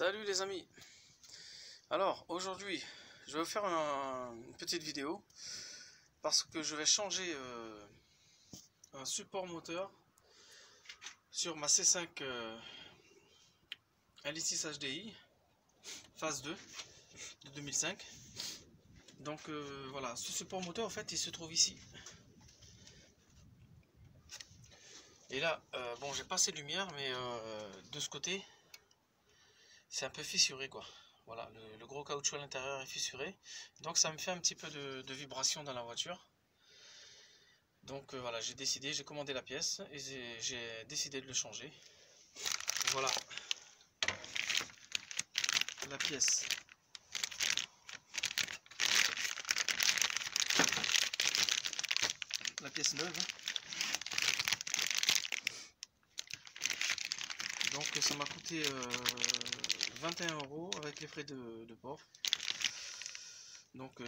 Salut les amis. Alors aujourd'hui je vais vous faire une petite vidéo parce que je vais changer un support moteur sur ma C5 LX6 HDI phase 2 de 2005. Donc voilà, ce support moteur en fait il se trouve ici. Et là bon, j'ai pas assez de lumière, mais de ce côté c'est un peu fissuré quoi. Voilà, le gros caoutchouc à l'intérieur est fissuré, donc ça me fait un petit peu de vibration dans la voiture. Donc voilà, j'ai commandé la pièce et j'ai décidé de le changer. Voilà la pièce. La pièce neuve. Donc ça m'a coûté 21 € avec les frais de port. Donc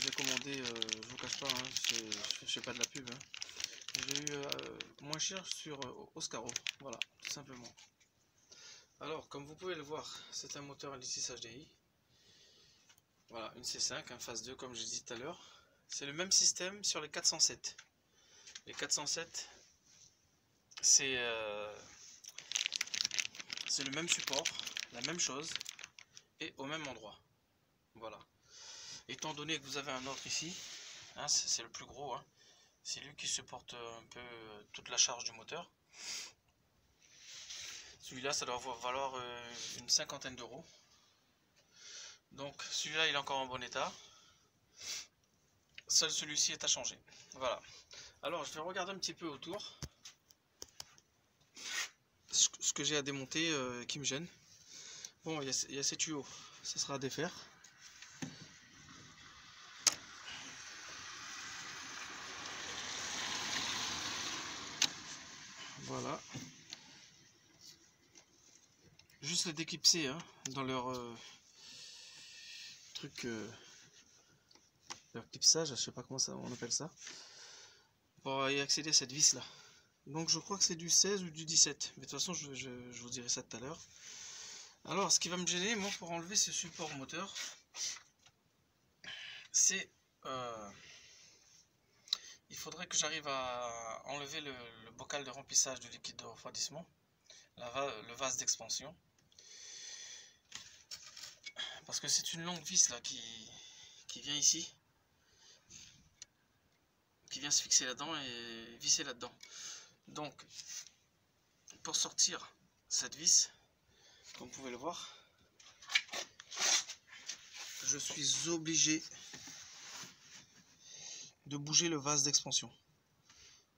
j'ai commandé, je vous cache pas, hein, je fais pas de la pub, hein. J'ai eu moins cher sur Oscaro, voilà, tout simplement. Alors comme vous pouvez le voir, c'est un moteur LX6 HDI. Voilà, une C5, un phase 2 comme je disais tout à l'heure. C'est le même système sur les 407. Les 407, c'est le même support, la même chose, et au même endroit. Voilà. Étant donné que vous avez un autre ici, hein, c'est le plus gros, hein, c'est lui qui supporte un peu toute la charge du moteur. Celui-là, ça doit valoir une cinquantaine d'euros. Donc celui-là, il est encore en bon état. Seul celui-ci est à changer. Voilà. Alors, je vais regarder un petit peu autour ce que j'ai à démonter qui me gêne. Bon, il y a ces tuyaux, ça sera à défaire. Voilà. Juste les déclipser hein, dans leur truc, leur clipsage, je sais pas comment ça on appelle ça, pour y accéder à cette vis là. Donc je crois que c'est du 16 ou du 17, mais de toute façon je vous dirai ça tout à l'heure. Alors ce qui va me gêner moi pour enlever ce support moteur, c'est il faudrait que j'arrive à enlever le bocal de remplissage de liquide de refroidissement, le vase d'expansion, parce que c'est une longue vis là qui vient ici, qui vient se fixer là-dedans et visser là-dedans. Donc pour sortir cette vis, comme vous pouvez le voir, je suis obligé de bouger le vase d'expansion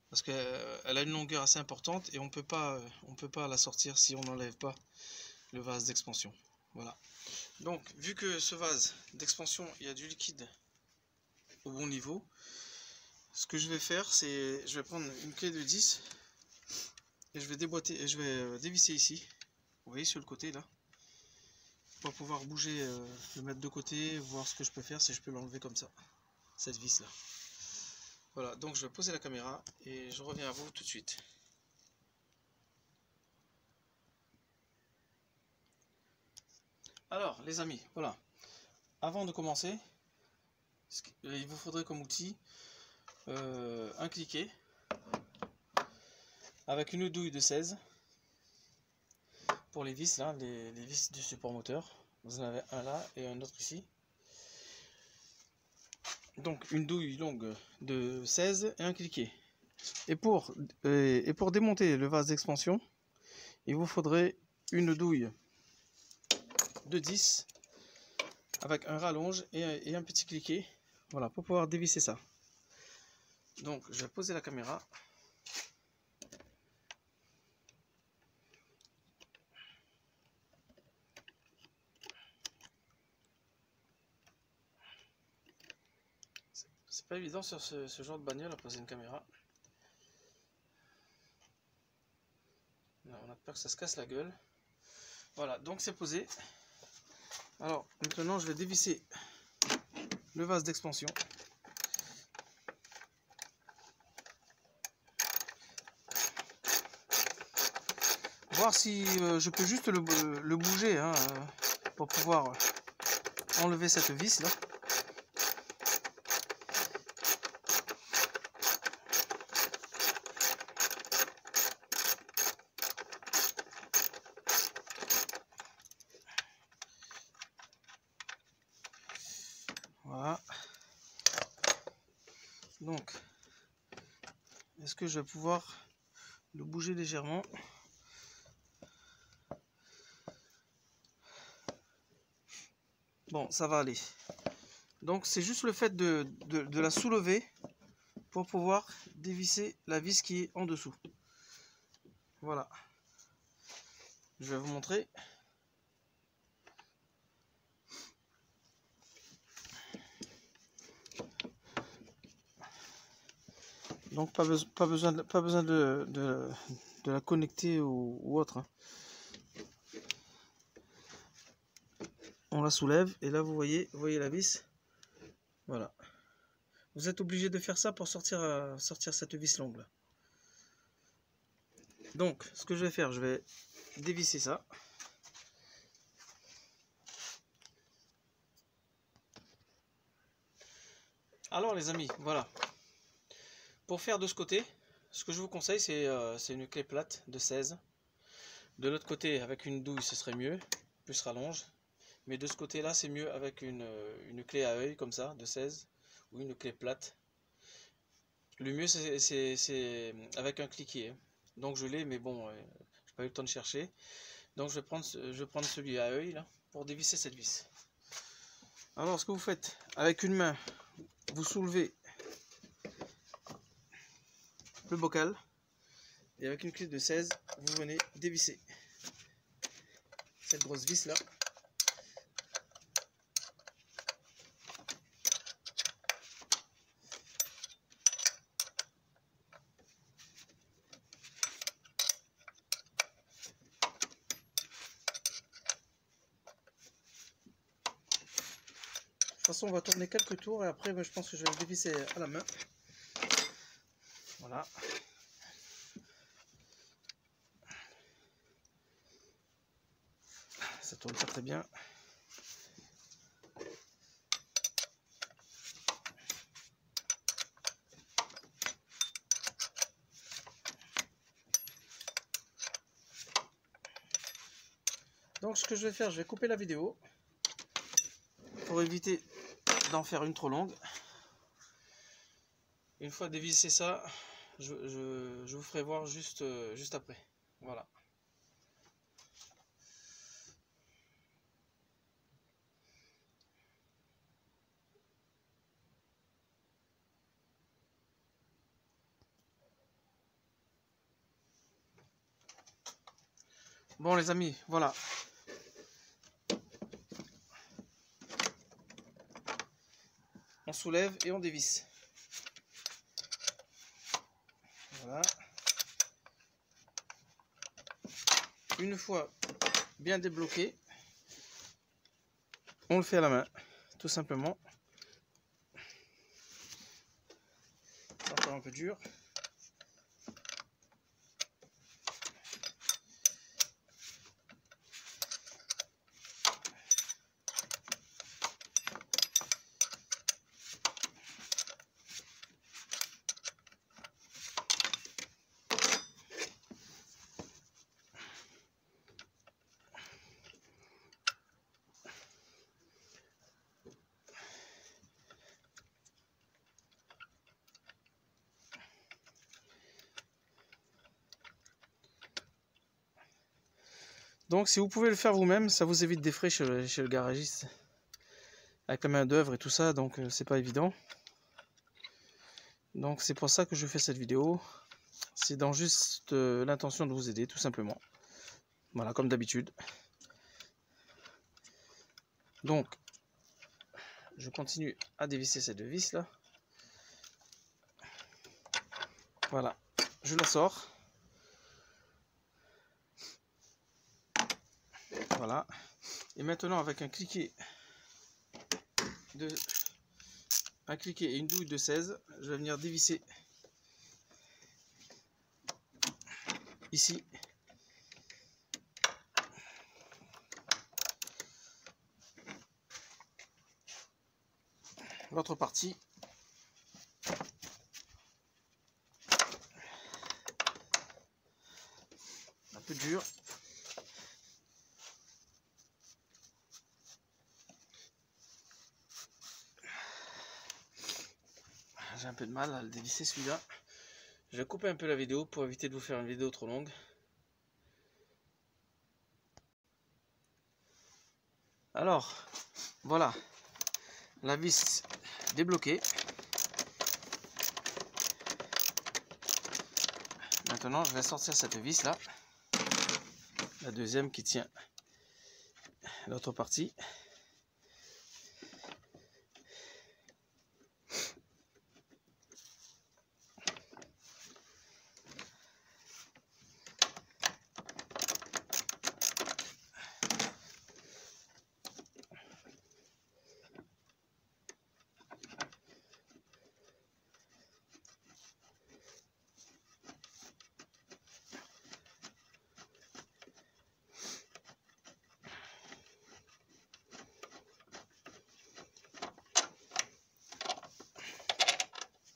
parce qu'elle a une longueur assez importante et on peut pas la sortir si on n'enlève pas le vase d'expansion. Voilà. Donc vu que ce vase d'expansion il y a du liquide au bon niveau, ce que je vais faire c'est je vais prendre une clé de 10 et je vais déboîter et je vais dévisser ici, vous voyez sur le côté là, pour pouvoir bouger, le mettre de côté, voir ce que je peux faire si je peux l'enlever comme ça, cette vis là. Voilà, donc je vais poser la caméra et je reviens à vous tout de suite. Alors les amis, voilà, avant de commencer, il vous faudrait comme outil un cliquet avec une douille de 16 pour les vis là, les vis du support moteur. Vous en avez un là et un autre ici. Donc une douille longue de 16 et un cliquet. Et pour démonter le vase d'expansion, il vous faudrait une douille de 10 avec un rallonge et un petit cliquet. Voilà, pour pouvoir dévisser ça. Donc je vais poser la caméra. C'est pas évident sur ce genre de bagnole à poser une caméra. On a peur que ça se casse la gueule. Voilà, donc c'est posé. Alors maintenant je vais dévisser le vase d'expansion. voir si je peux juste le bouger hein, pour pouvoir enlever cette vis là. Voilà. Donc, est-ce que je vais pouvoir le bouger légèrement? Bon, ça va aller. Donc, c'est juste le fait de la soulever pour pouvoir dévisser la vis qui est en dessous. Voilà. Je vais vous montrer. Donc pas besoin de la connecter ou autre. Hein. On la soulève et là vous voyez la vis. Voilà. Vous êtes obligé de faire ça pour sortir cette vis longue là. Donc ce que je vais faire, je vais dévisser ça. Alors les amis, voilà. Pour faire de ce côté, ce que je vous conseille, c'est une clé plate de 16. De l'autre côté, avec une douille, ce serait mieux, plus rallonge. Mais de ce côté-là, c'est mieux avec une clé à œil, comme ça, de 16, ou une clé plate. Le mieux, c'est avec un cliquet. Donc je l'ai, mais bon, j'ai pas eu le temps de chercher. Donc je vais prendre celui à œil, là, pour dévisser cette vis. Alors, ce que vous faites, avec une main, vous soulevez le bocal et avec une clé de 16 vous venez dévisser cette grosse vis là. De toute façon on va tourner quelques tours et après je pense que je vais le dévisser à la main. Voilà. Ça tourne pas très bien. Donc ce que je vais faire, je vais couper la vidéo pour éviter d'en faire une trop longue. Une fois dévissé ça, je vous ferai voir juste après. Voilà. Bon les amis, voilà. On soulève et on dévisse. Voilà. Une fois bien débloqué, on le fait à la main, tout simplement. C'est encore un peu dur. Donc si vous pouvez le faire vous-même, ça vous évite des frais chez le garagiste. Avec la main d'œuvre et tout ça, donc c'est pas évident. Donc c'est pour ça que je fais cette vidéo. C'est dans juste l'intention de vous aider, tout simplement. Voilà, comme d'habitude. Donc, je continue à dévisser cette vis là. Voilà, je la sors. Voilà. Et maintenant avec un cliquet et une douille de 16, je vais venir dévisser ici l'autre partie. Un peu dur. J'ai un peu de mal à le dévisser celui-là. Je vais couper un peu la vidéo pour éviter de vous faire une vidéo trop longue. Alors, voilà, la vis débloquée. Maintenant, je vais sortir cette vis là, la deuxième qui tient l'autre partie.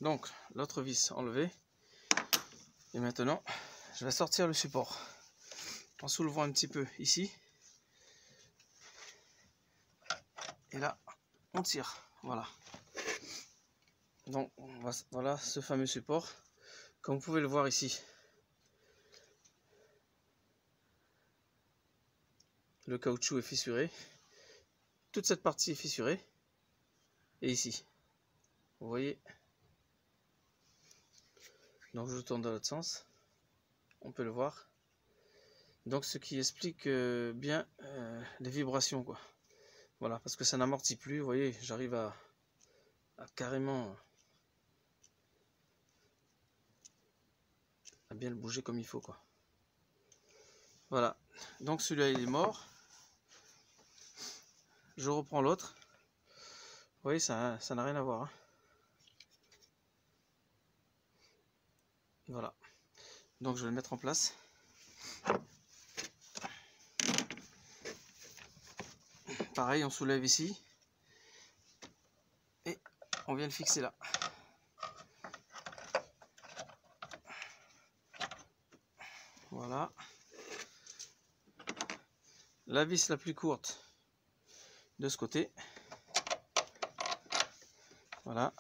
Donc, l'autre vis enlevée. Et maintenant, je vais sortir le support en soulevant un petit peu ici. Et là, on tire. Voilà. Donc, voilà ce fameux support. Comme vous pouvez le voir ici, le caoutchouc est fissuré. Toute cette partie est fissurée. Et ici, vous voyez. Donc je tourne dans l'autre sens, on peut le voir. Donc ce qui explique bien les vibrations, quoi. Voilà, parce que ça n'amortit plus, vous voyez, j'arrive à carrément à bien le bouger comme il faut, quoi. Voilà, donc celui-là il est mort. Je reprends l'autre. Vous voyez, ça n'a rien à voir, hein. Voilà, donc je vais le mettre en place. Pareil, on soulève ici et on vient le fixer là. Voilà. La vis la plus courte de ce côté. Voilà.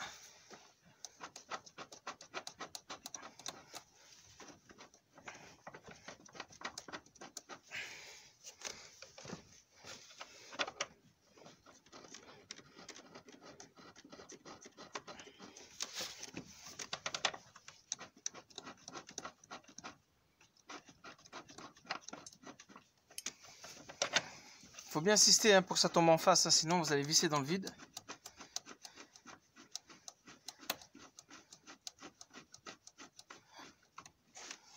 Faut bien insister, hein, pour que ça tombe en face, hein, sinon vous allez visser dans le vide.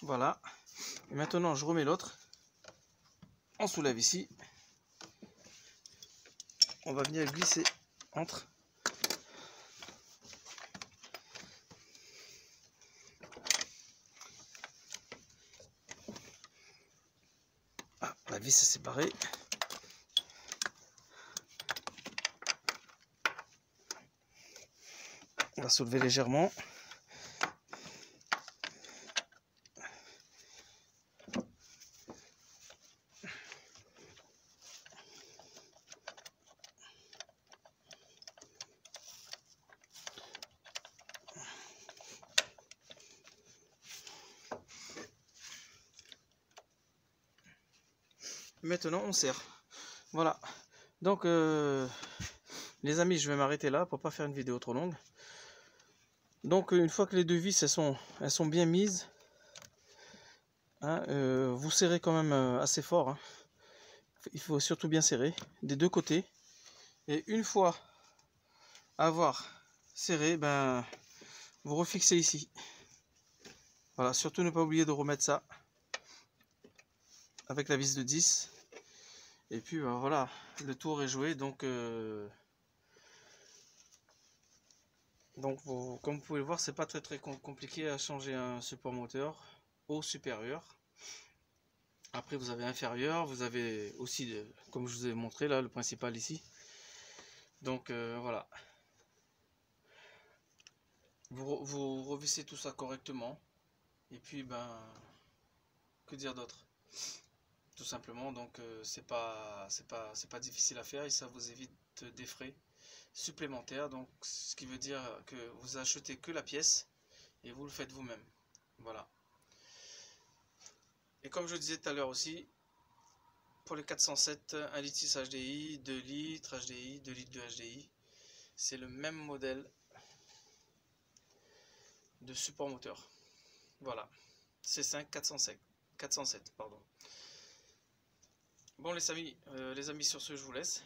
Voilà. Et maintenant je remets l'autre. On soulève ici. On va venir glisser entre. Ah, la vis est séparée. On va soulever légèrement. Maintenant on serre. Voilà. Donc les amis, je vais m'arrêter là pour pas faire une vidéo trop longue. Donc une fois que les deux vis elles sont bien mises, hein, vous serrez quand même assez fort, hein. Il faut surtout bien serrer des deux côtés. Et une fois avoir serré, ben vous refixez ici. Voilà, surtout ne pas oublier de remettre ça avec la vis de 10. Et puis ben, voilà, le tour est joué. Donc comme vous pouvez le voir, c'est pas très compliqué à changer un support moteur au supérieur. Après vous avez inférieur, vous avez aussi, comme je vous ai montré là, le principal ici. Donc voilà. Vous revissez tout ça correctement. Et puis, ben, que dire d'autre? Tout simplement, donc c'est pas difficile à faire et ça vous évite des frais supplémentaires. Donc, ce qui veut dire que vous achetez que la pièce et vous le faites vous-même. Voilà. Et comme je disais tout à l'heure aussi, pour les 407, 1 litre 6 HDI, 2 litres HDI, 2 litres de HDI, c'est le même modèle de support moteur. Voilà. C5 407, pardon. Bon les amis, sur ce je vous laisse.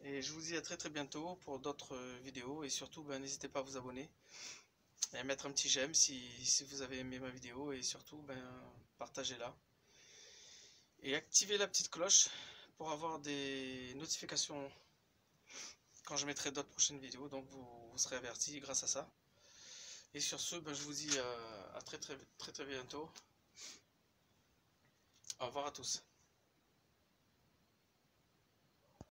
Et je vous dis à très bientôt pour d'autres vidéos. Et surtout, ben, n'hésitez pas à vous abonner. Et à mettre un petit j'aime si vous avez aimé ma vidéo. Et surtout, ben, partagez-la. Et activez la petite cloche pour avoir des notifications quand je mettrai d'autres prochaines vidéos. Donc vous serez avertis grâce à ça. Et sur ce, ben, je vous dis à très bientôt. Au revoir à tous.